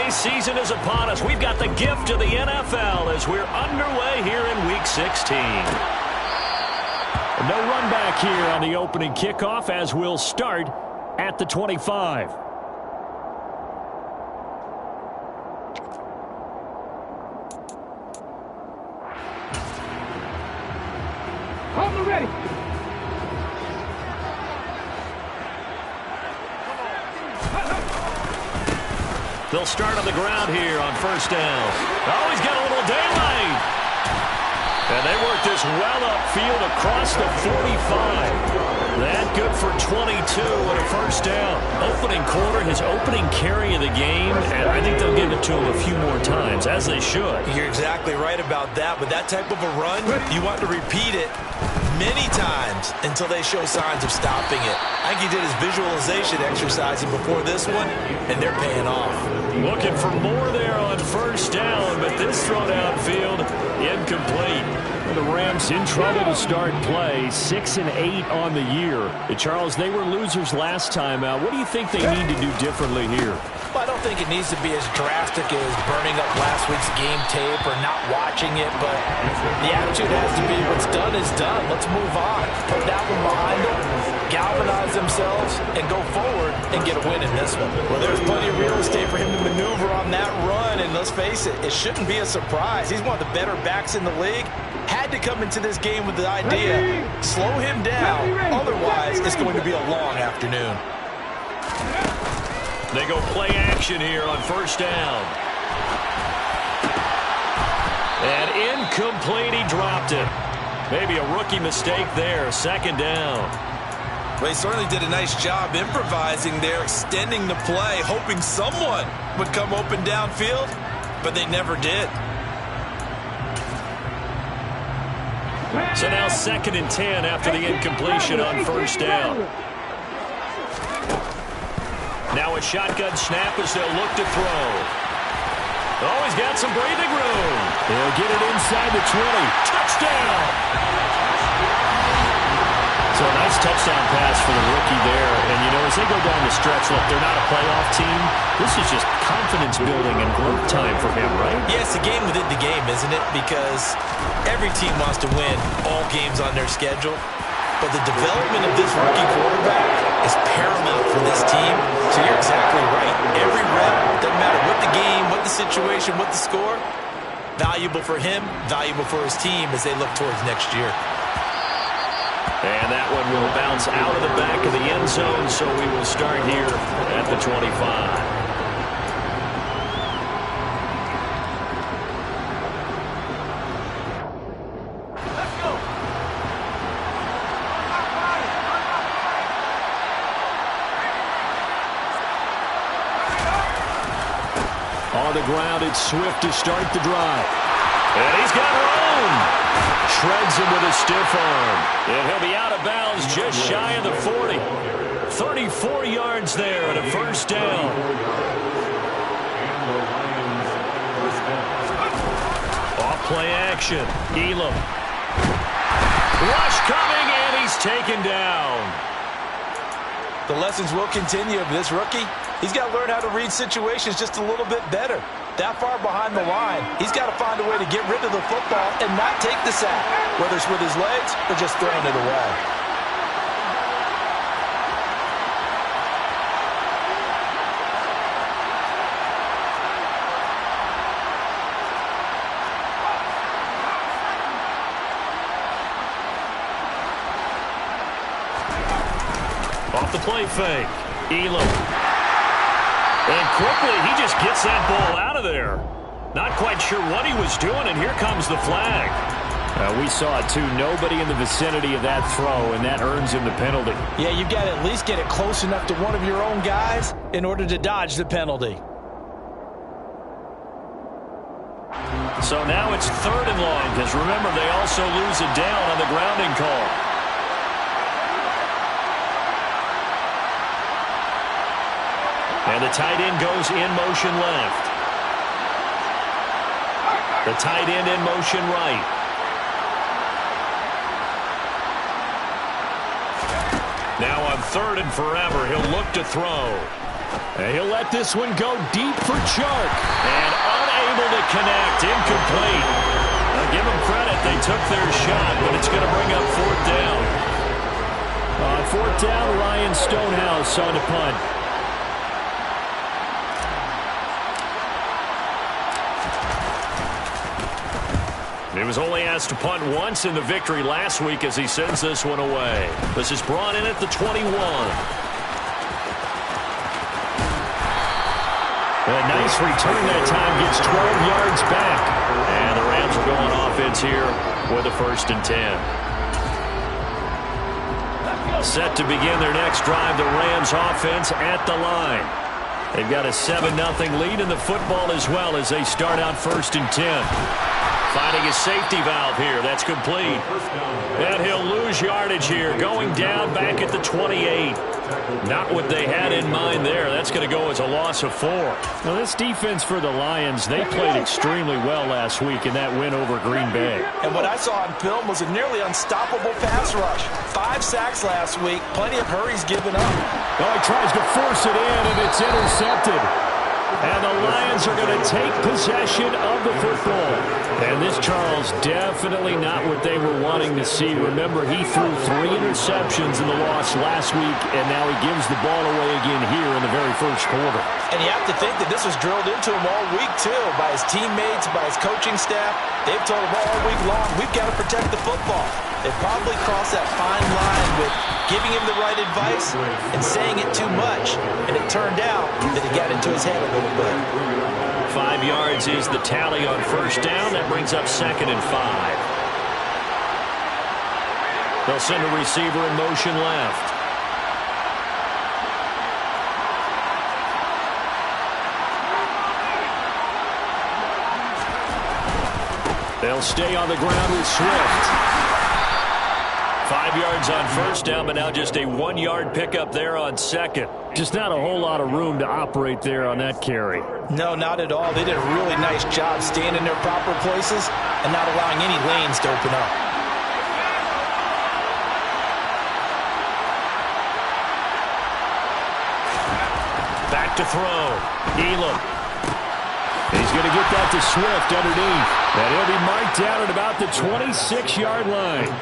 holiday season is upon us. We've got the gift of the NFL as we're underway here in Week 16. No run back here on the opening kickoff as we'll start at the 25. Hold ready. They'll start on the ground here on first down. Oh, he's got a little daylight. And they work this well upfield across the 45. That good for 22 and a first down. Opening quarter, his opening carry of the game, and I think they'll give it to him a few more times, as they should. You're exactly right about that, but that type of a run, you want to repeat it many times until they show signs of stopping it. I think he did his visualization exercising before this one, and they're paying off. Looking for more there on first down, but this throw downfield incomplete. The Rams in trouble to start play, 6-8 on the year. Charles, they were losers last time out. What do you think they need to do differently here? Well, I don't think it needs to be as drastic as burning up last week's game tape or not watching it, but the attitude has to be what's done is done. Let's move on. Put that one behind them, galvanize themselves, and go forward and get a win in this one. Well, there's plenty of real estate for him to maneuver on that run, and let's face it, it shouldn't be a surprise. He's one of the better backs in the league. Had to come into this game with the idea, slow him down, otherwise it's going to be a long afternoon. They go play action here on first down. And incomplete, he dropped it. Maybe a rookie mistake there, second down. Well, he certainly did a nice job improvising there, extending the play, hoping someone would come open downfield, but they never did. So now 2nd and 10 after the incompletion on first down. Now a shotgun snap as they'll look to throw. Oh, he's got some breathing room. They'll get it inside the 20. Touchdown! So a nice touchdown pass for the rookie there. And, you know, as they go down the stretch, look, they're not a playoff team. This is just confidence building and growth time for him, right? Yeah, it's a game within the game, isn't it? Because every team wants to win all games on their schedule. But the development of this rookie quarterback is paramount for this team. So you're exactly right. Every rep, doesn't matter what the game, what the situation, what the score, valuable for him, valuable for his team as they look towards next year. And that one will bounce out of the back of the end zone, so we will start here at the 25. On the ground, it's Swift to start the drive. And he's got room. Shreds him with a stiff arm. And he'll be out of bounds just shy of the 40. 34 yards there and a first down. Off play action. Elam. Rush coming, and he's taken down. The lessons will continue of this rookie. He's got to learn how to read situations just a little bit better. That far behind the line, he's got to find a way to get rid of the football and not take the sack, whether it's with his legs or just throwing it away. Off the play fake. Elam. And quickly, he just gets that ball out of there. Not quite sure what he was doing, and here comes the flag. We saw it, too. Nobody in the vicinity of that throw, and that earns him the penalty. Yeah, you've got to at least get it close enough to one of your own guys in order to dodge the penalty. So now it's 3rd and long, because remember, they also lose it down on the grounding call. And the tight end goes in motion left. The tight end in motion right. Now on 3rd and forever, he'll look to throw. And he'll let this one go deep for Chark. And unable to connect. Incomplete. Now give them credit. They took their shot, but it's going to bring up fourth down. On fourth down, Ryan Stonehouse on the punt. He was only asked to punt once in the victory last week as he sends this one away. This is brought in at the 21. A nice return that time, gets 12 yards back. And the Rams are going offense here with a 1st and 10. Set to begin their next drive, the Rams offense at the line. They've got a 7-0 lead in the football as well as they start out 1st and 10. Finding a safety valve here. That's complete. And he'll lose yardage here. Going down back at the 28. Not what they had in mind there. That's going to go as a loss of 4. Now, this defense for the Lions, they played extremely well last week in that win over Green Bay. And what I saw on film was a nearly unstoppable pass rush. 5 sacks last week. Plenty of hurries given up. Oh, he tries to force it in, and it's intercepted. And the Lions are going to take possession of the football. And this, Charles, definitely not what they were wanting to see. Remember, he threw 3 interceptions in the loss last week, and now he gives the ball away again here in the very first quarter. And you have to think that this was drilled into him all week, too, by his teammates, by his coaching staff. They've told him all week long, we've got to protect the football. They probably crossed that fine line with giving him the right advice and saying it too much. And it turned out that it got into his head a little bit. 5 yards is the tally on first down. That brings up 2nd and 5. They'll send a receiver in motion left. They'll stay on the ground with Swift. 5 yards on first down, but now just a 1-yard pickup there on 2nd. Just not a whole lot of room to operate there on that carry. No, not at all. They did a really nice job staying in their proper places and not allowing any lanes to open up. Back to throw. Elam. He's going to get that to Swift underneath. And he'll be marked down at about the 26-yard line.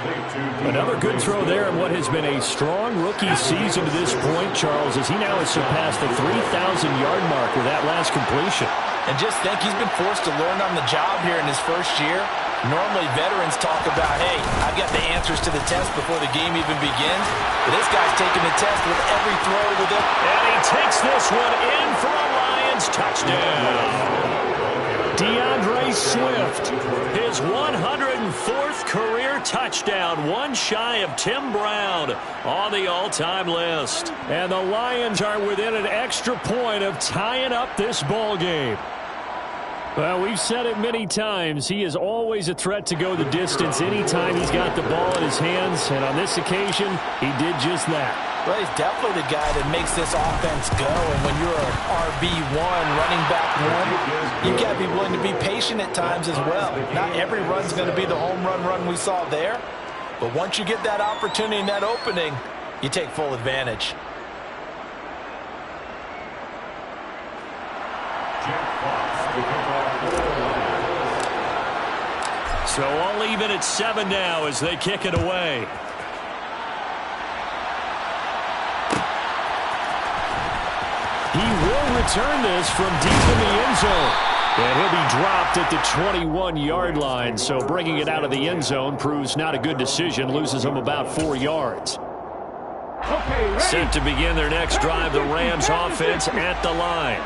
Another good throw there in what has been a strong rookie season to this point, Charles, as he now has surpassed the 3,000-yard mark with that last completion. And just think, he's been forced to learn on the job here in his first year. Normally, veterans talk about, hey, I've got the answers to the test before the game even begins. But this guy's taking the test with every throw with it. And he takes this one in for a Lions touchdown. DeAndre Swift, his 104th career touchdown, one shy of Tim Brown on the all-time list. And the Lions are within an extra point of tying up this ball game. Well, we've said it many times. He is always a threat to go the distance anytime he's got the ball in his hands. And on this occasion, he did just that. Well, he's definitely the guy that makes this offense go. And when you're an RB1, running back one, you've got to be willing to be patient at times as well. Not every run's going to be the home run we saw there. But once you get that opportunity and that opening, you take full advantage. So all even at 7 now as they kick it away. He will return this from deep in the end zone. And he'll be dropped at the 21-yard line. So bringing it out of the end zone proves not a good decision. Loses him about 4 yards. Set to begin their next drive, the Rams offense at the line.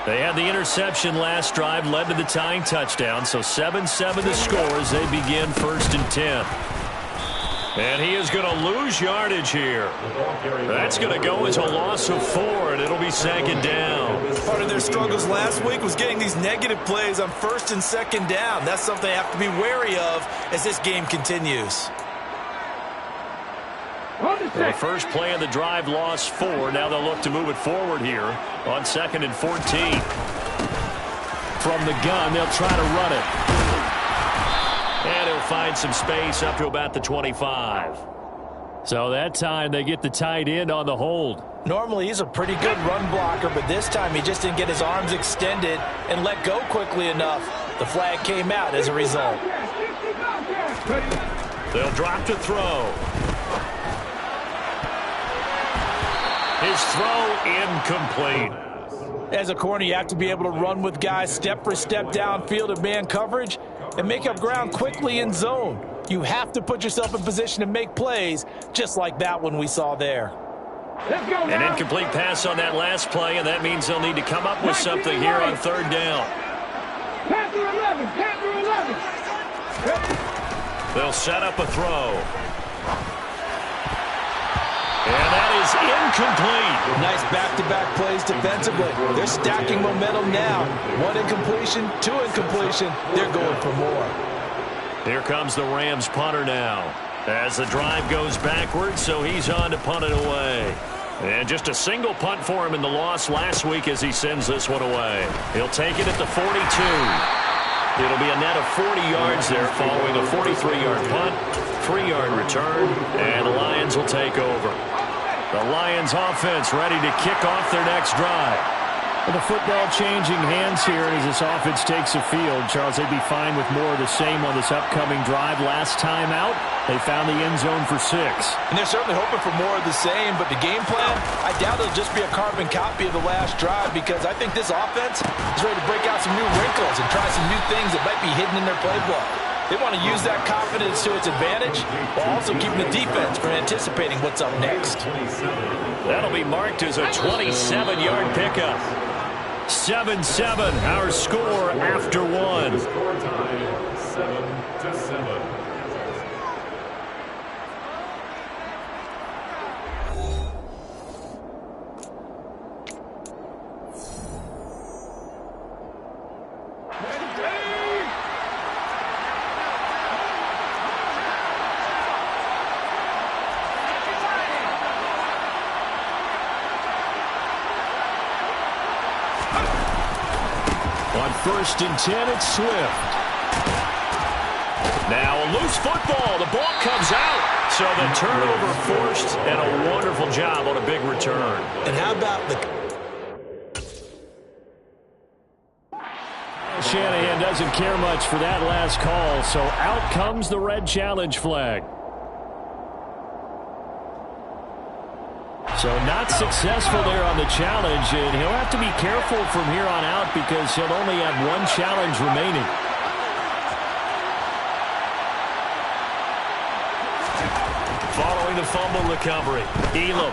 They had the interception last drive, led to the tying touchdown. So 7-7 the score as they begin 1st and 10. And he is going to lose yardage here. That's going to go as a loss of 4, and it'll be 2nd down. Part of their struggles last week was getting these negative plays on 1st and 2nd down. That's something they have to be wary of as this game continues. The first play of the drive lost 4. Now they'll look to move it forward here on 2nd and 14. From the gun, they'll try to run it. And he'll find some space up to about the 25. So that time they get the tight end on the hold. Normally he's a pretty good run blocker, but this time he just didn't get his arms extended and let go quickly enough. The flag came out as a result. They'll drop to throw. His throw incomplete. As a corner, you have to be able to run with guys step for step downfield in man coverage and make up ground quickly in zone. You have to put yourself in position to make plays, just like that one we saw there. Let's go An incomplete pass on that last play, and that means they'll need to come up with something here on third down. Panther 11, Panther 11. They'll set up a throw. And that is incomplete. Nice back-to-back plays defensively. They're stacking momentum now. One incompletion, two incompletion. They're going for more. Here comes the Rams punter now. As the drive goes backwards, so he's on to punt it away. And just a single punt for him in the loss last week as he sends this one away. He'll take it at the 42. It'll be a net of 40 yards there following a 43-yard punt, 3-yard return, and the Lions will take over. The Lions offense ready to kick off their next drive. Well, the football changing hands here as this offense takes the field. Charles, they'd be fine with more of the same on this upcoming drive. Last time out, they found the end zone for 6. And they're certainly hoping for more of the same, but the game plan, I doubt it'll just be a carbon copy of the last drive because I think this offense is ready to break out some new wrinkles and try some new things that might be hidden in their playbook. They want to use that confidence to its advantage while also keeping the defense from anticipating what's up next. That'll be marked as a 27-yard pickup. 7-7, our score after one. Score time 7-7. On 1st and 10, it's Swift. Now a loose football. The ball comes out. So the turnover forced, and a wonderful job on a big return. And how about the... Shanahan doesn't care much for that last call, so out comes the red challenge flag. So not successful there on the challenge, and he'll have to be careful from here on out because he'll only have one challenge remaining. Following the fumble recovery, Elam.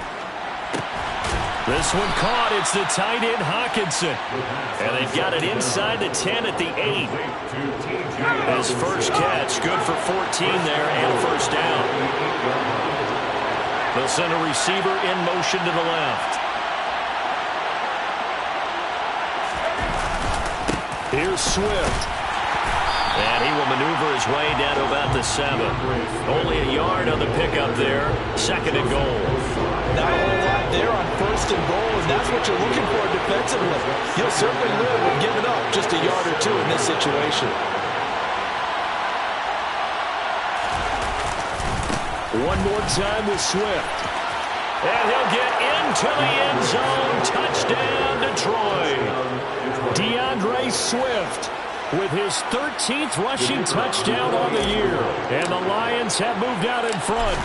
This one caught. It's the tight end Hawkinson. And they've got it inside the 10 at the 8. His first catch, good for 14 there and a first down. They'll send a receiver in motion to the left. Here's Swift. And he will maneuver his way down to about the 7. Only a yard on the pickup there. 2nd and goal. Not a whole lot there on 1st and goal, and that's what you're looking for defensively. You'll certainly live with giving up just a yard or two in this situation. One more time with Swift. And he'll get into the end zone. Touchdown, Detroit. DeAndre Swift with his 13th rushing touchdown on the year. And the Lions have moved out in front.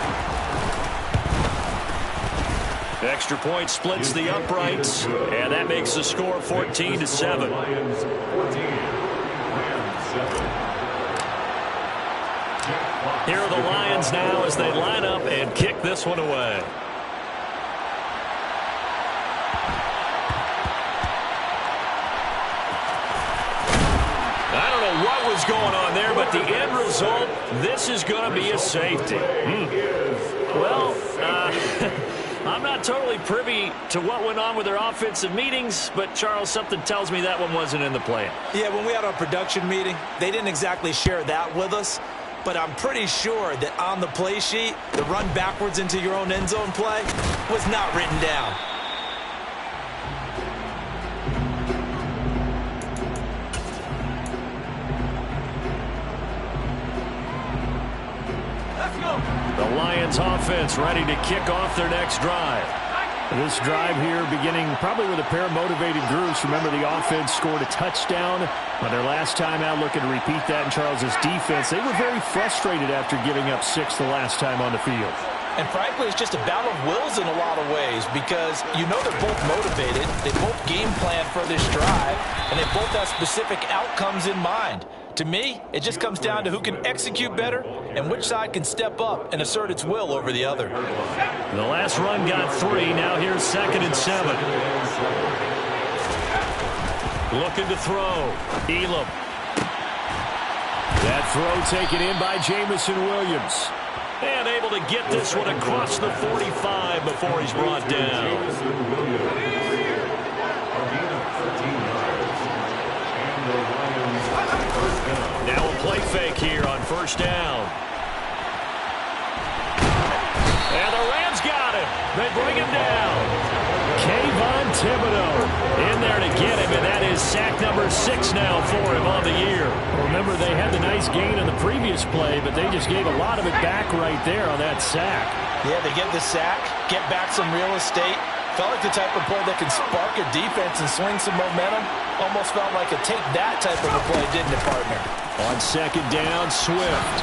Extra point splits the uprights, and that makes the score 14-7. Here are the Lions now as they line up and kick this one away. I don't know what was going on there, but the end result, this is going to be a safety. Well, I'm not totally privy to what went on with their offensive meetings, but, Charles, something tells me that one wasn't in the plan. Yeah, when we had our production meeting, they didn't exactly share that with us, but I'm pretty sure that on the play sheet, the run backwards into your own end zone play was not written down. The Lions Lions offense ready to kick off their next drive. This drive here beginning probably with a pair of motivated groups. Remember, the offense scored a touchdown on their last time out, looking to repeat that in Charles's defense. They were very frustrated after giving up 6 the last time on the field. And frankly, it's just a battle of wills in a lot of ways because you know they're both motivated. They both game plan for this drive, and they both have specific outcomes in mind. To me, it just comes down to who can execute better and which side can step up and assert its will over the other. The last run got 3. Now here's 2nd and 7. Looking to throw. Elam. That throw taken in by Jamison Williams. And able to get this one across the 45 before he's brought down. Now a play fake here on 1st down. And the Rams got him. They bring him down. Kayvon Thibodeau in there to get him, and that is sack number 6 now for him on the year. Remember, they had the nice gain on the previous play, but they just gave a lot of it back right there on that sack. Yeah, they get the sack, get back some real estate. Felt like the type of play that can spark a defense and swing some momentum. Almost felt like a take that type of a play, didn't it, partner? On 2nd down, Swift.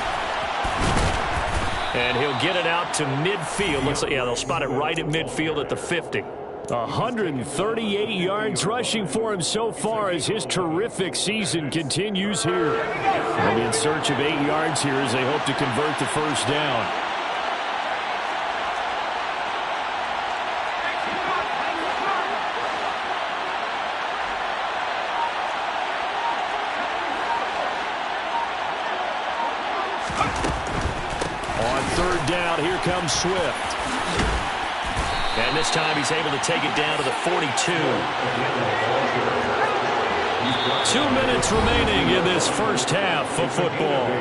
And he'll get it out to midfield. Looks like, yeah, they'll spot it right at midfield at the 50. 138 yards rushing for him so far as his terrific season continues here. They'll be in search of 8 yards here as they hope to convert the 1st down. On 3rd down, here comes Swift. And this time he's able to take it down to the 42. 2 minutes remaining in this first half of football.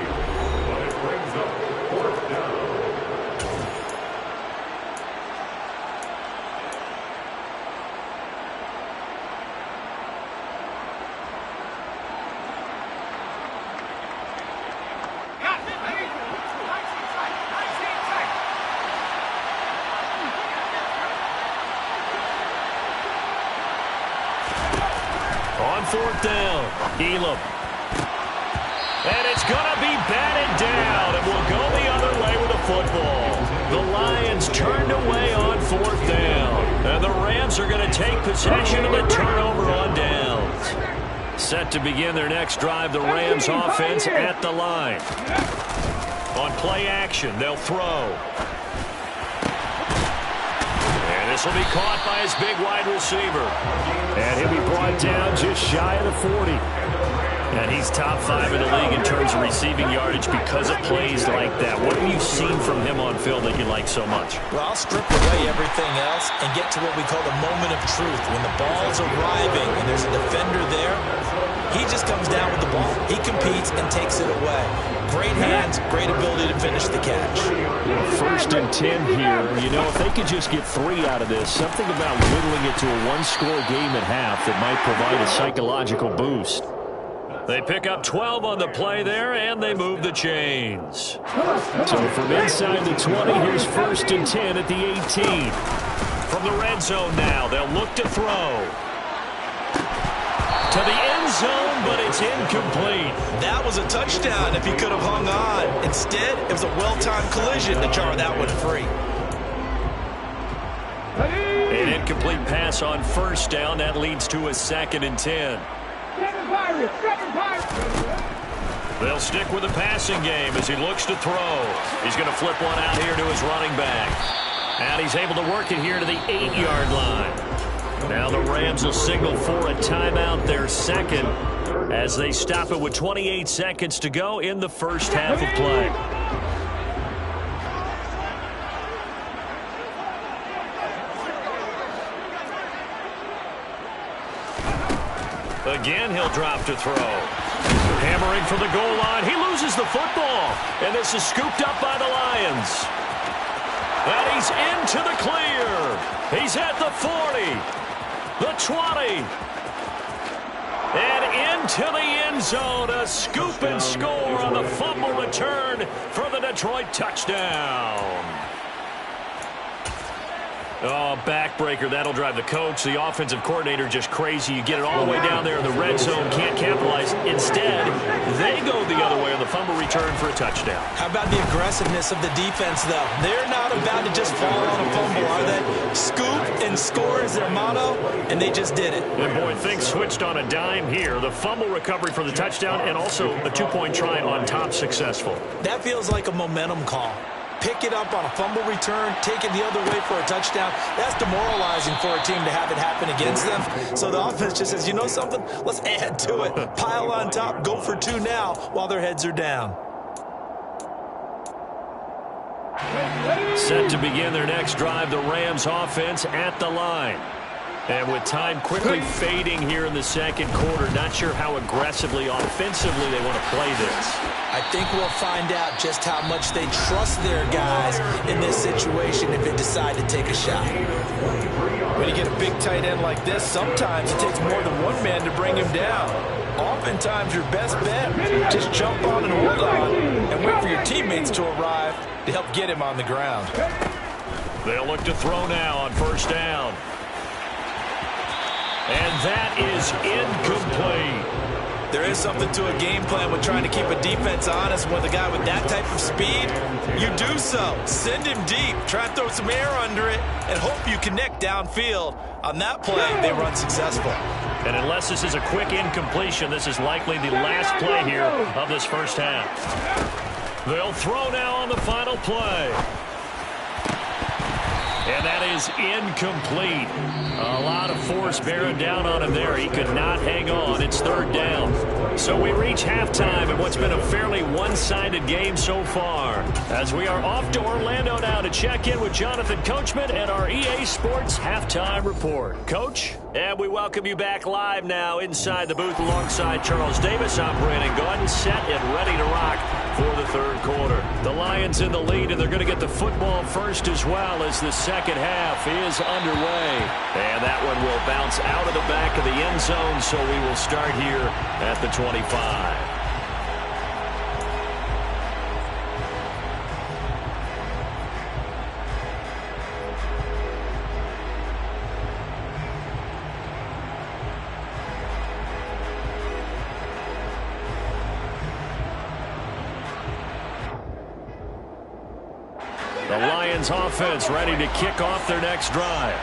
On 4th down, Elam. And it's going to be batted down, and we'll go the other way with the football. The Lions turned away on 4th down, and the Rams are going to take possession of the turnover on downs. Set to begin their next drive, the Rams offense at the line. On play action, they'll throw. This will be caught by his big wide receiver. And he'll be brought down just shy of the 40. And he's top 5 in the league in terms of receiving yardage because of plays like that. What have you seen from him on film that you like so much? Well, I'll strip away everything else and get to what we call the moment of truth. When the ball's arriving and there's a defender there, he just comes down with the ball. He competes and takes it away. Great hands, great ability to finish the catch. 1st and 10 here. You know, if they could just get 3 out of this, something about whittling it to a 1-score game at half that might provide a psychological boost. They pick up 12 on the play there, and they move the chains. So from inside the 20, here's 1st and 10 at the 18. From the red zone now, they'll look to throw. To the end zone, but it's incomplete. That was a touchdown if he could have hung on. Instead, it was a well-timed collision to jar that one free. An incomplete pass on 1st down. That leads to a 2nd and 10. They'll stick with the passing game as he looks to throw. He's going to flip one out here to his running back. And he's able to work it here to the 8-yard line. Now the Rams will signal for a timeout, their 2nd, as they stop it with 28 seconds to go in the first half of play. Again, he'll drop to throw. Hammering for the goal line. He loses the football. And this is scooped up by the Lions. And he's into the clear. He's at the 40. The 20. And into the end zone. A scoop and score on the fumble return for the Detroit touchdown. Oh, backbreaker. That'll drive the coach, the offensive coordinator, just crazy. You get it all the way down there in the red zone, can't capitalize. Instead, they go the other way on the fumble return for a touchdown. How about the aggressiveness of the defense, though? They're not about to just fall on a fumble, are they? Scoop and score is their motto, and they just did it. And, boy, things switched on a dime here. The fumble recovery for the touchdown and also a two-point try on top successful. That feels like a momentum call. Pick it up on a fumble return, take it the other way for a touchdown. That's demoralizing for a team to have it happen against them. So the offense just says, you know something? Let's add to it. Pile on top, go for two now while their heads are down. Set to begin their next drive, the Rams offense at the line. And with time quickly fading here in the second quarter, not sure how aggressively, offensively they want to play this. I think we'll find out just how much they trust their guys in this situation if they decide to take a shot. When you get a big tight end like this, sometimes it takes more than one man to bring him down. Oftentimes, your best bet, just jump on and hold on and wait for your teammates to arrive to help get him on the ground. They'll look to throw now on first down. And that is incomplete. There is something to a game plan with trying to keep a defense honest with a guy with that type of speed. You do so. Send him deep. Try and throw some air under it and hope you connect downfield. On that play, they run successful. And unless this is a quick incompletion, this is likely the last play here of this first half. They'll throw now on the final play. And that is incomplete. A lot of force bearing down on him there. He could not hang on. It's third down. So we reach halftime in what's been a fairly one-sided game so far. As we are off to Orlando now to check in with Jonathan Coachman and our EA Sports Halftime Report. Coach? And we welcome you back live now inside the booth alongside Charles Davis. I'm Brandon Gaudin, set and ready to rock for the third quarter. The Lions in the lead, and they're going to get the football first as well as the second half is underway. And that one will bounce out of the back of the end zone, so we will start here at the 25. The Lions offense ready to kick off their next drive.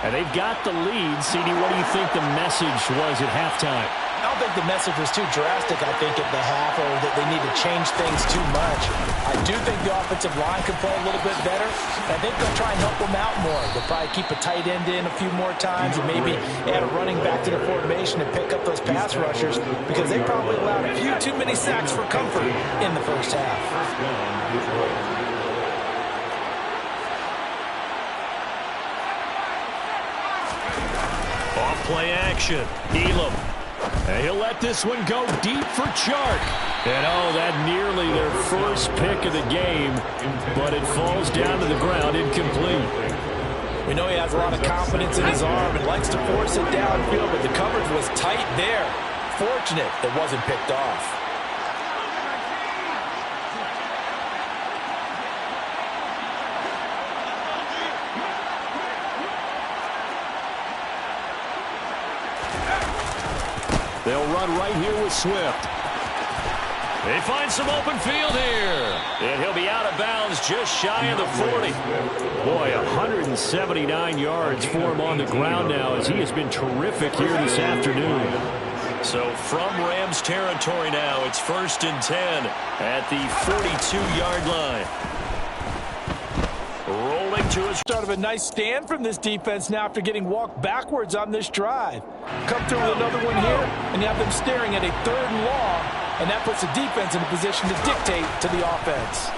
And they've got the lead. CD, what do you think the message was at halftime? I don't think the message was too drastic, I think, at the half, or that they need to change things too much. I do think the offensive line can play a little bit better. And I think they'll try and help them out more. They'll probably keep a tight end in a few more times and maybe add a running back to the formation and pick up those pass rushers because they probably allowed a few too many sacks for comfort in the first half. Play action. Elam. And he'll let this one go deep for Chark. And, oh, that nearly their first pick of the game, but it falls down to the ground incomplete. We know he has a lot of confidence in his arm and likes to force it downfield, but the coverage was tight there. Fortunate it wasn't picked off. They'll run right here with Swift. They find some open field here. And he'll be out of bounds just shy of the 40. Boy, 179 yards for him on the ground now as he has been terrific here this afternoon. So from Rams territory now, it's 1st and 10 at the 42-yard line. Rolling to a Start of a nice stand from this defense now after getting walked backwards on this drive. Come through with another one here, and you have them staring at a 3rd and long, and that puts the defense in a position to dictate to the offense.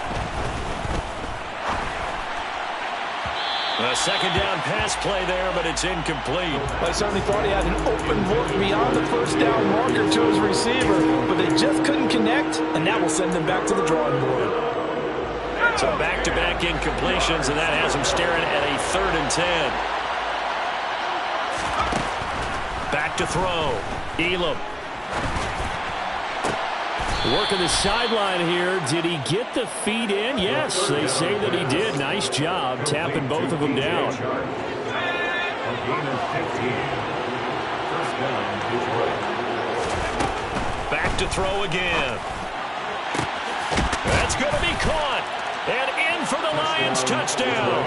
A second down pass play there, but it's incomplete. I certainly thought he had an open look beyond the first down marker to his receiver, but they just couldn't connect, and that will send them back to the drawing board. So back-to-back incompletions, and that has him staring at a 3rd and 10. Back to throw. Elam. Working the sideline here. Did he get the feet in? Yes, they say that he did. Nice job tapping both of them down. A gain of 15. First down, Detroit. Back to throw again. That's going to be caught. And in for the Lions touchdown.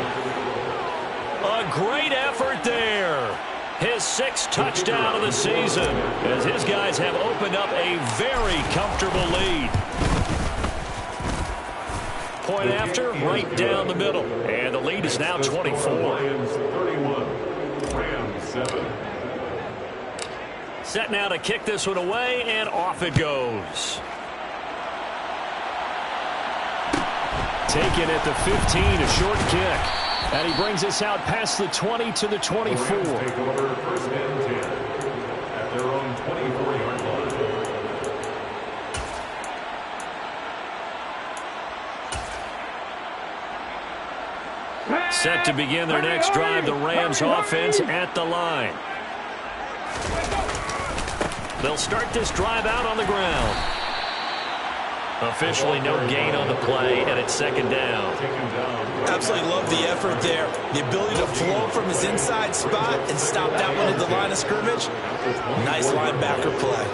A great effort there. His 6th touchdown of the season as his guys have opened up a very comfortable lead. Point after, right down the middle. And the lead is now 24. Lions 31, Rams 7. Set now to kick this one away, and off it goes. Taken at the 15, a short kick. And he brings us out past the 20 to the 24. Take over first and 10 at their own 24-yard line. Set to begin their next drive, the Rams offense at the line. They'll start this drive out on the ground. Officially no gain on the play, and it's 2nd down. Absolutely love the effort there. The ability to flow from his inside spot and stop that one at the line of scrimmage. Nice linebacker play.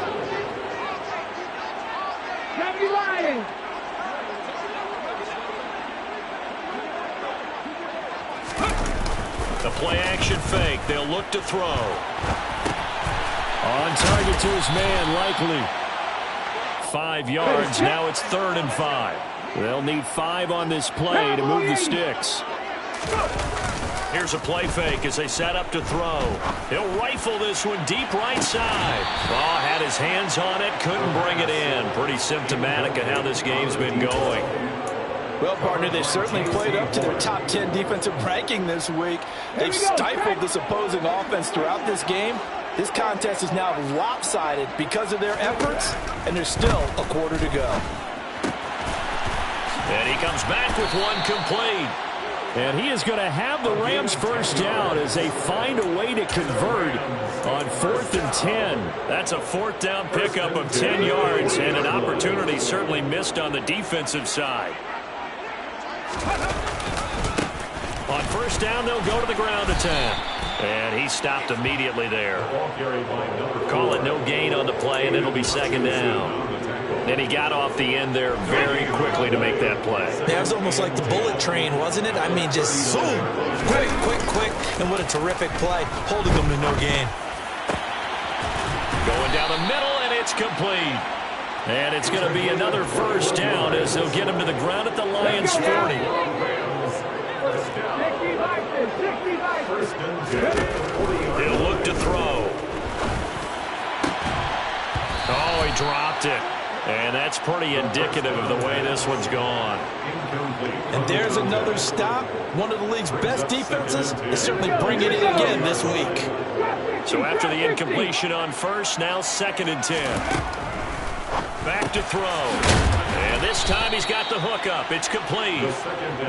The play action fake. They'll look to throw. On target to his man, likely. 5 yards. Now it's 3rd and 5. They'll need 5 on this play to move the sticks. Here's a play fake as they set up to throw. He'll rifle this one deep right side. Oh, had his hands on it, couldn't bring it in. Pretty symptomatic of how this game's been going. Well, partner, they've certainly played up to their top 10 defensive ranking this week. They've stifled this opposing offense throughout this game. This contest is now lopsided because of their efforts, and there's still a quarter to go. And he comes back with one complete. And he is going to have the Rams first down as they find a way to convert on 4th and 10. That's a 4th down pickup of 10 yards and an opportunity certainly missed on the defensive side. On 1st down, they'll go to the ground attempt. And he stopped immediately there. Call it no gain on the play, and it'll be 2nd down. And he got off the end there very quickly to make that play. That was almost like the bullet train, wasn't it? I mean, just zoom. Quick, quick, quick. And what a terrific play. Holding them to no gain. Going down the middle, and it's complete. And it's going to be another 1st down as they'll get him to the ground at the Lions' 40. He'll look to throw. Oh, he dropped it. And that's pretty indicative of the way this one's gone. And there's another stop. One of the league's best defenses is certainly bringing it again this week. So after the incompletion on 1st, now 2nd and 10. Back to throw. And this time he's got the hook up. It's complete.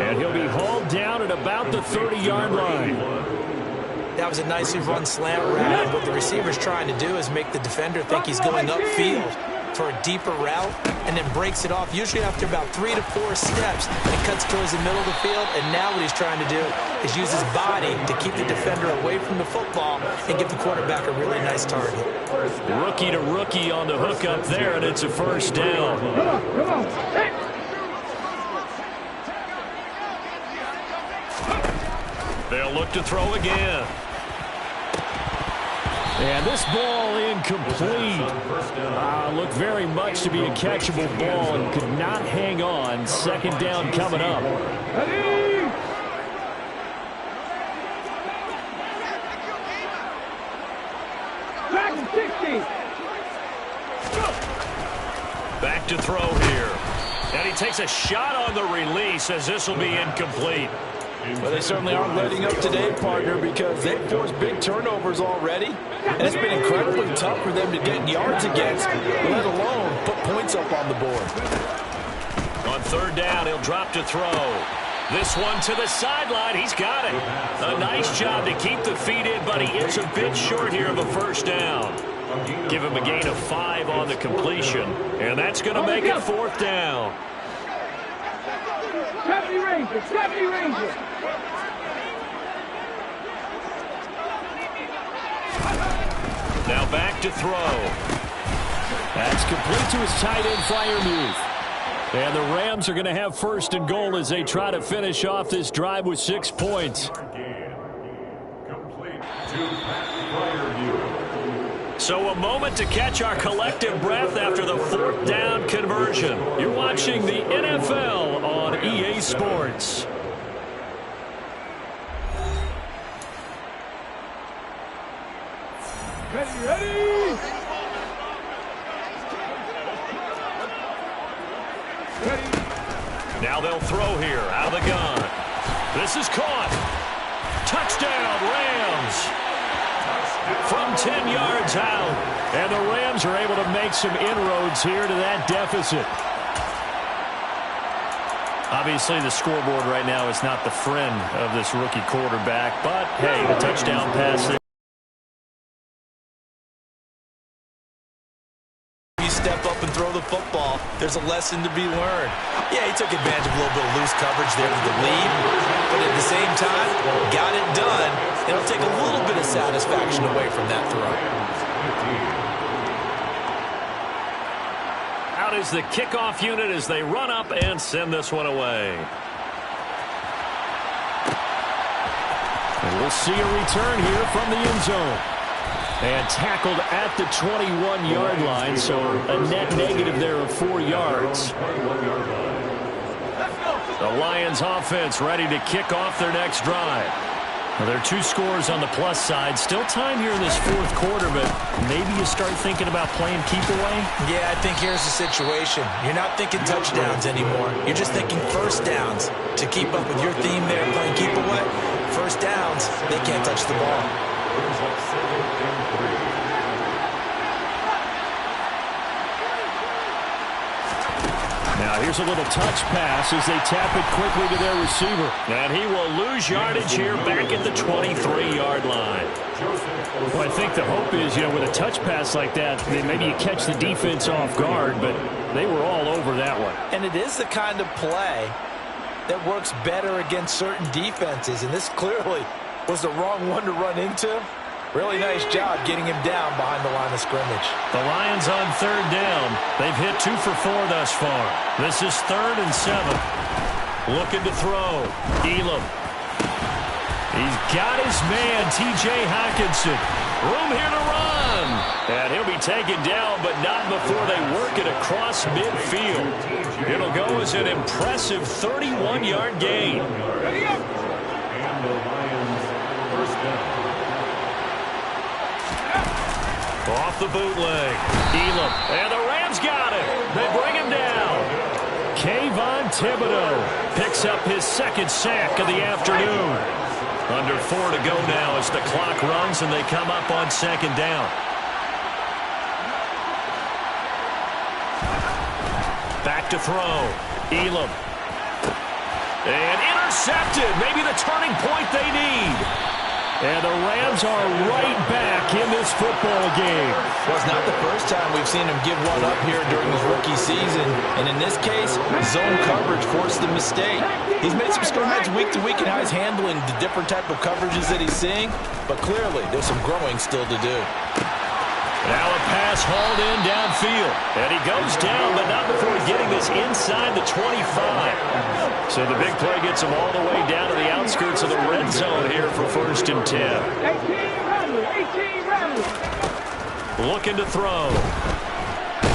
And he'll be hauled down at about the 30-yard line. That was a nicely run slant route. What the receiver's trying to do is make the defender think he's going upfield for a deeper route and then breaks it off, usually after about 3 to 4 steps, and cuts towards the middle of the field. And now what he's trying to do is use his body to keep the defender away from the football and give the quarterback a really nice target. Rookie to rookie on the hook up there, and it's a 1st down. Come on. Hey. They'll look to throw again. And this ball incomplete. Looked very much to be a catchable ball and could not hang on. 2nd down coming up. Back to throw here. And he takes a shot on the release as this will be incomplete. Well, they certainly aren't letting up today, partner, because they've forced big turnovers already. And it's been incredibly tough for them to get yards against, let alone put points up on the board. On 3rd down, he'll drop to throw. This one to the sideline. He's got it. A nice job to keep the feet in, but he is a bit short here of a 1st down. Give him a gain of 5 on the completion. And that's going to make it 4th down. 70 Ranger, 70 Ranger. Now back to throw. That's complete to his tight end Freiermuth. And the Rams are going to have 1st and goal as they try to finish off this drive with 6 points. So a moment to catch our collective breath after the 4th down conversion. You're watching the NFL on EA Sports. Ready. Now they'll throw here out of the gun. This is caught. Touchdown, Rams. From 10 yards out. And the Rams are able to make some inroads here to that deficit. Obviously, the scoreboard right now is not the friend of this rookie quarterback. But, hey, the touchdown pass there. Step up and throw the football. There's a lesson to be learned. Yeah, he took advantage of a little bit of loose coverage there with the lead, but at the same time, got it done. It'll take a little bit of satisfaction away from that throw. Out is the kickoff unit as they run up and send this one away. And we'll see a return here from the end zone. And tackled at the 21-yard line, so a net negative there of 4 yards. The Lions offense ready to kick off their next drive. Well, there are 2 scores on the plus side. Still time here in this 4th quarter, but maybe you start thinking about playing keep away? Yeah, I think here's the situation. You're not thinking touchdowns anymore. You're just thinking 1st downs. To keep up with your theme there, playing keep away, 1st downs, they can't touch the ball. Now here's a little touch pass as they tap it quickly to their receiver. And he will lose yardage here back at the 23-yard line. Well, I think the hope is, with a touch pass like that, then maybe you catch the defense off guard, but they were all over that one. And it is the kind of play that works better against certain defenses, and this clearly was the wrong one to run into. Really nice job getting him down behind the line of scrimmage. The Lions on 3rd down. They've hit 2 for 4 thus far. This is 3rd and 7. Looking to throw. Elam. He's got his man, T.J. Hockenson. Room here to run. And he'll be taken down, but not before they work it across midfield. It'll go as an impressive 31-yard gain. Ready up. And the Lions 1st down. Off the bootleg. Elam. And the Rams got it. They bring him down. Kayvon Thibodeau Picks up his 2nd sack of the afternoon. Under 4 to go now as the clock runs and they come up on 2nd down. Back to throw. Elam. And intercepted. Maybe the turning point they need. And the Rams are right back in this football game. Well, it's not the first time we've seen him give one up here during his rookie season. And in this case, zone coverage forced the mistake. He's made some strides week to week in how he's handling the different type of coverages that he's seeing. But clearly, there's some growing still to do. Now a pass hauled in downfield. And he goes down, but not before getting this inside the 25. So the big play gets him all the way down to the outskirts of the red zone here for 1st and 10. 18 Rattler. Looking to throw.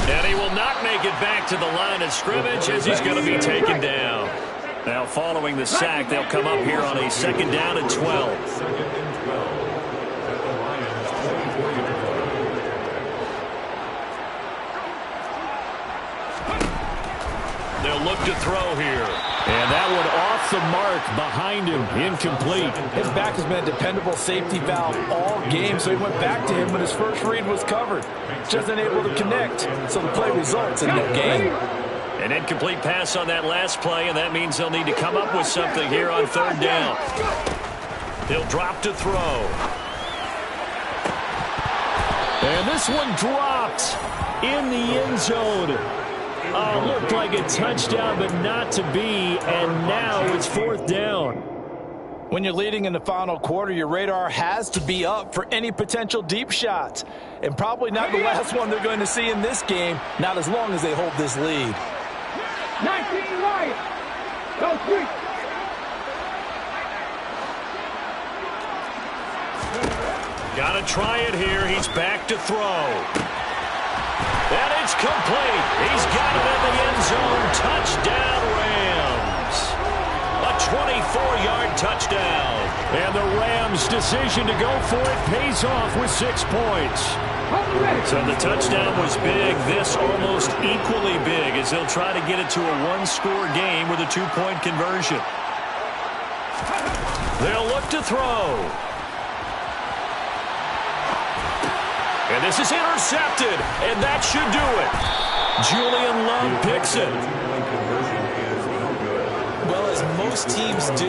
And he will not make it back to the line of scrimmage as he's going to be taken down. Now following the sack, they'll come up here on a 2nd down and 12. They'll look to throw here. And that one off the mark behind him. Incomplete. His back has been a dependable safety valve all game, so he went back to him when his first read was covered. Just unable to connect, so the play results in no gain. An incomplete pass on that last play, and that means they'll need to come up with something here on 3rd down. He'll drop to throw. And this one dropped in the end zone. Looked like a touchdown, but not to be. And now it's fourth down. When you're leading in the final quarter, your radar has to be up for any potential deep shots. And probably not the last one they're going to see in this game, not as long as they hold this lead. 19 right. Go quick. Got to try it here. He's back to throw. And it's complete. He's got it in the end zone. Touchdown, Rams. A 24-yard touchdown. And the Rams' decision to go for it pays off with 6 points. So the touchdown was big. This almost equally big as they'll try to get it to a one-score game with a 2-point conversion. They'll look to throw. And this is intercepted, and that should do it. Julian Love picks it. Well, as most teams do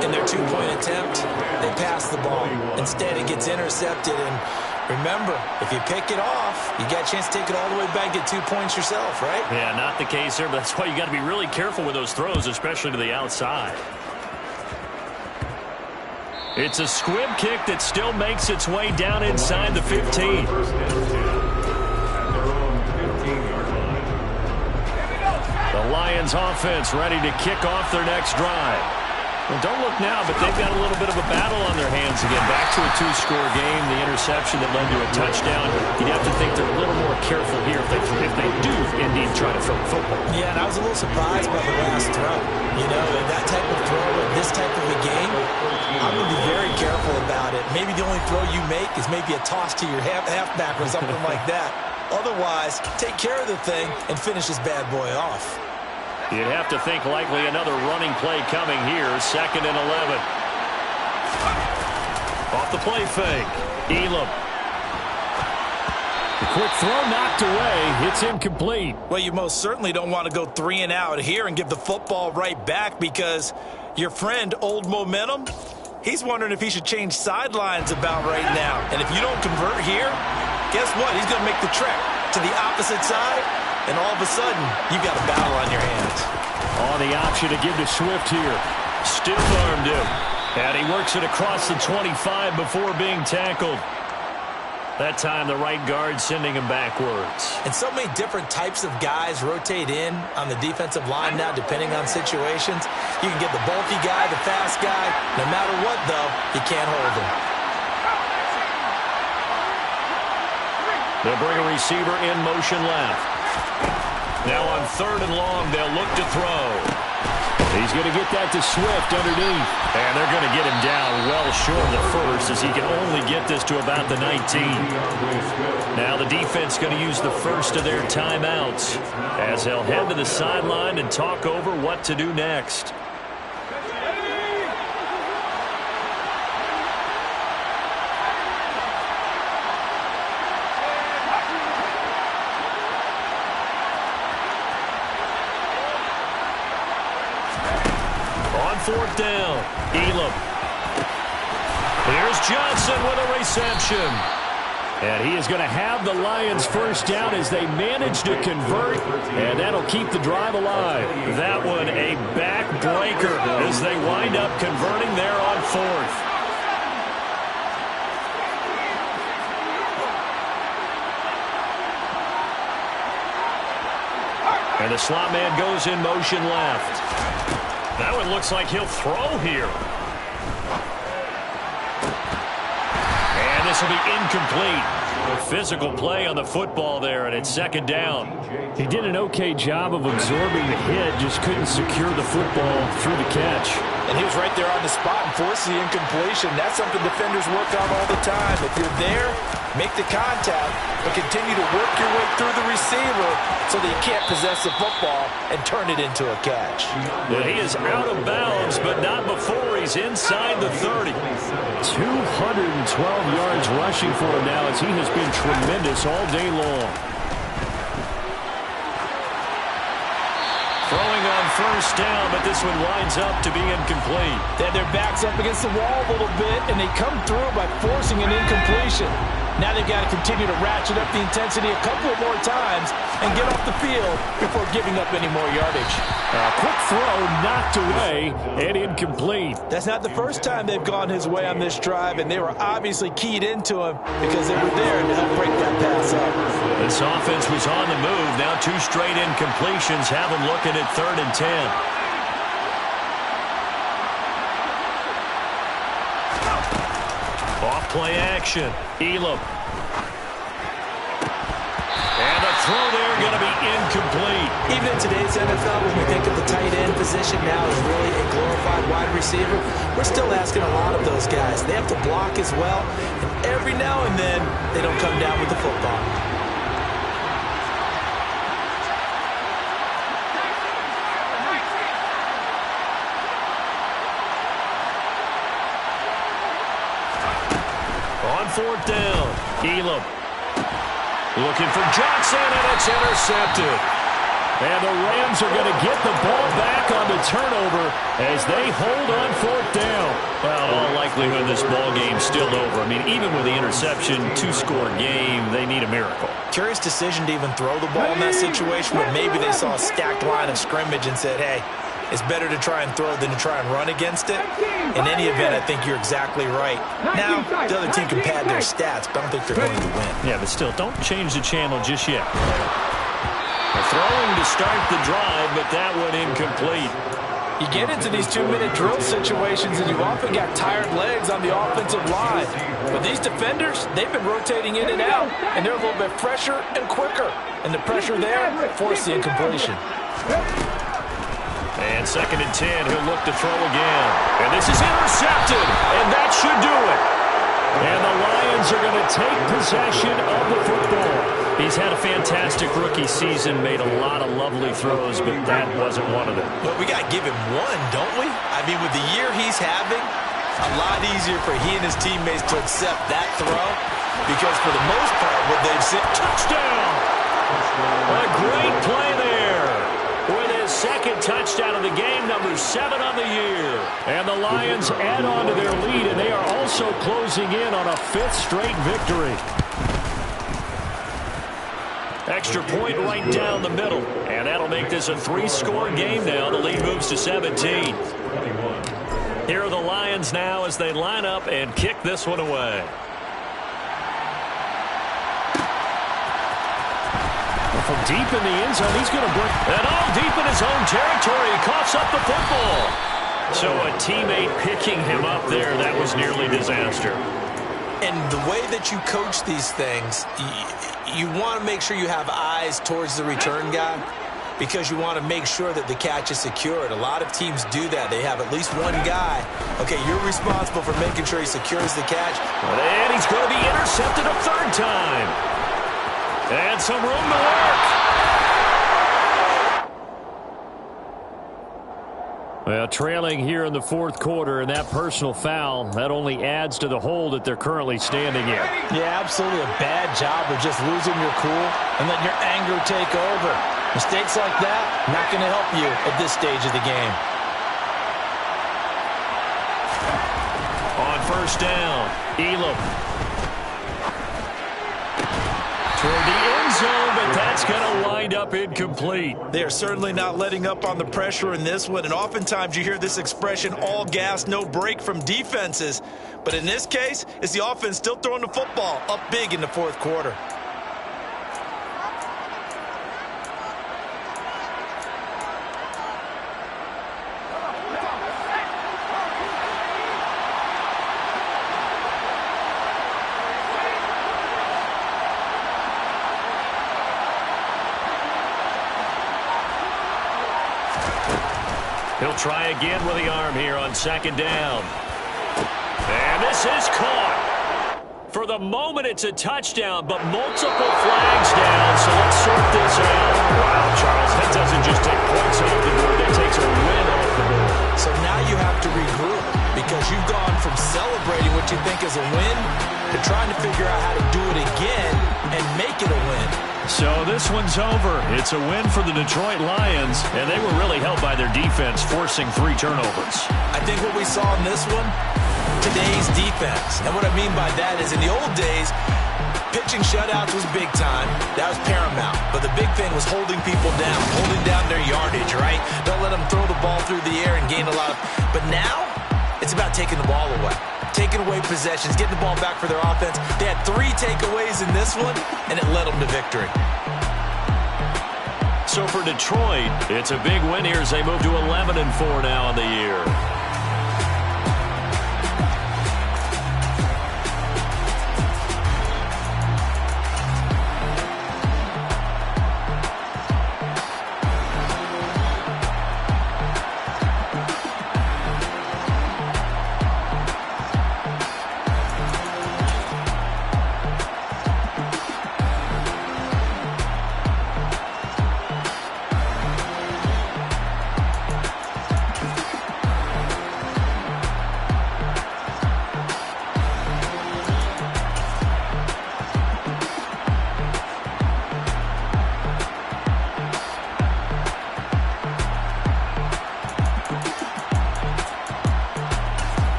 in their 2-point attempt, they pass the ball. Instead, it gets intercepted, and remember, if you pick it off, you got a chance to take it all the way back, get 2 points yourself, right? Yeah, not the case there, but that's why you got to be really careful with those throws, especially to the outside. It's a squib kick that still makes its way down inside the 15. The Lions offense ready to kick off their next drive. Well, don't look now, but they've got a little bit of a battle on their hands again. Back to a 2-score game, the interception that led to a touchdown. You'd have to think they're a little more careful here if they do indeed try to throw the football. Yeah, and I was a little surprised by the last throw. You know, in that type of throw, in this type of a game, I'm going to be very careful about it. Maybe the only throw you make is maybe a toss to your halfback or something like that. Otherwise, take care of the thing and finish this bad boy off. You'd have to think likely another running play coming here. 2nd and 11. Off the play fake. Elam. The quick throw knocked away. It's incomplete. Well, you most certainly don't want to go 3 and out here and give the football right back because your friend, Old Momentum, he's wondering if he should change sidelines about right now. And if you don't convert here, guess what? He's going to make the trek to the opposite side. And all of a sudden, you've got a battle on your hands. Oh, the option to give to Swift here. Stiff-armed him. And he works it across the 25 before being tackled. That time, the right guard sending him backwards. And so many different types of guys rotate in on the defensive line now, depending on situations. You can get the bulky guy, the fast guy. No matter what, though, you can't hold him. They'll bring a receiver in motion left. Now on 3rd and long, they'll look to throw. He's going to get that to Swift underneath. And they're going to get him down well short of the first as he can only get this to about the 19. Now the defense going to use the first of their timeouts as they'll head to the sideline and talk over what to do next. On 4th down, Elam. Here's Johnson with a reception. And he is going to have the Lions first down as they manage to convert, and that'll keep the drive alive. That one a backbreaker as they wind up converting there on 4th. And the slot man goes in motion left. Now it looks like he'll throw here. And this will be incomplete. A physical play on the football there, and it's 2nd down. He did an okay job of absorbing the hit, just couldn't secure the football through the catch. And he was right there on the spot and forced the incompletion. That's something defenders work on all the time. If you're there, make the contact, but continue to work your way through the receiver so that you can't possess the football and turn it into a catch. Well, he is out of bounds, but not before he's inside the 30. 212 yards rushing for him now as he has been tremendous all day long. Throwing on 1st down, but this one winds up to be incomplete. Then their backs up against the wall a little bit, and they come through by forcing an incompletion. Now they've got to continue to ratchet up the intensity a couple of more times and get off the field before giving up any more yardage. A quick throw knocked away and incomplete. That's not the first time they've gone his way on this drive, and they were obviously keyed into him because they were there to help break that pass up. This offense was on the move. Now 2 straight incompletions have them looking at 3rd and 10. Off-play action. Elam. And the throw there going to be incomplete. Even in today's NFL, when we think of the tight end position now as really a glorified wide receiver, we're still asking a lot of those guys. They have to block as well, and every now and then, they don't come down with the football. On 4th down, Elam looking for Johnson, and it's intercepted. And the Rams are going to get the ball back on the turnover as they hold on 4th down. Well, in all likelihood, this ball game's still over. I mean, even with the interception, 2-score game, they need a miracle. Curious decision to even throw the ball in that situation, but maybe they saw a stacked line of scrimmage and said, hey, it's better to try and throw than to try and run against it. In any event, I think you're exactly right. Now, the other team can pad their stats, but I don't think they're going to win. Yeah, but still, don't change the channel just yet. Throwing to start the drive, but that one incomplete. You get into these 2-minute drill situations, and you've often got tired legs on the offensive line. But these defenders, they've been rotating in and out, and they're a little bit fresher and quicker. And the pressure there forced the incompletion. And 2nd and 10, he'll look to throw again. And this is intercepted, and that should do it. And the Lions are going to take possession of the football. He's had a fantastic rookie season, made a lot of lovely throws, but that wasn't one of them. But we got to give him one, don't we? I mean, with the year he's having, a lot easier for he and his teammates to accept that throw because for the most part, what they've seen, touchdown! A great play there. With his 2nd touchdown of the game, number 7 on the year. And the Lions add on to their lead, and they are also closing in on a 5th straight victory. Extra point right down the middle. And that'll make this a 3-score game now. The lead moves to 17. Here are the Lions now as they line up and kick this one away. From deep in the end zone, he's going to bring... And all deep in his own territory, he coughs up the football. So a teammate picking him up there, that was nearly disaster. And the way that you coach these things, you want to make sure you have eyes towards the return guy because you want to make sure that the catch is secured. A lot of teams do that. They have at least one guy. Okay, you're responsible for making sure he secures the catch. And he's going to be intercepted a 3rd time. And some room to work. Well, trailing here in the 4th quarter, and that personal foul, that only adds to the hole that they're currently standing in. Yeah, absolutely a bad job of just losing your cool and letting your anger take over. Mistakes like that, not going to help you at this stage of the game. On 1st down, Elam. Toward the end zone, but that's going to wind up incomplete. They are certainly not letting up on the pressure in this one, and oftentimes you hear this expression, all gas, no break from defenses. But in this case, it's the offense still throwing the football up big in the 4th quarter. He'll try again with the arm here on 2nd down. And this is caught. For the moment, it's a touchdown, but multiple flags down, so let's sort this out. Wow, Charles, that doesn't just take points off the board, that takes a win off the board. So now you have to regroup because you've gone from celebrating what you think is a win to trying to figure out how to do it again and make it a win. So this one's over. It's a win for the Detroit Lions, and they were really helped by their defense, forcing 3 turnovers. I think what we saw in this one, today's defense. And what I mean by that is in the old days, pitching shutouts was big time. That was paramount. But the big thing was holding people down, holding down their yardage, right? Don't let them throw the ball through the air and gain a lot of... But now, it's about taking the ball away. Taking away possessions, getting the ball back for their offense. They had 3 takeaways in this one, and it led them to victory. So for Detroit, it's a big win here as they move to 11-4 now in the year.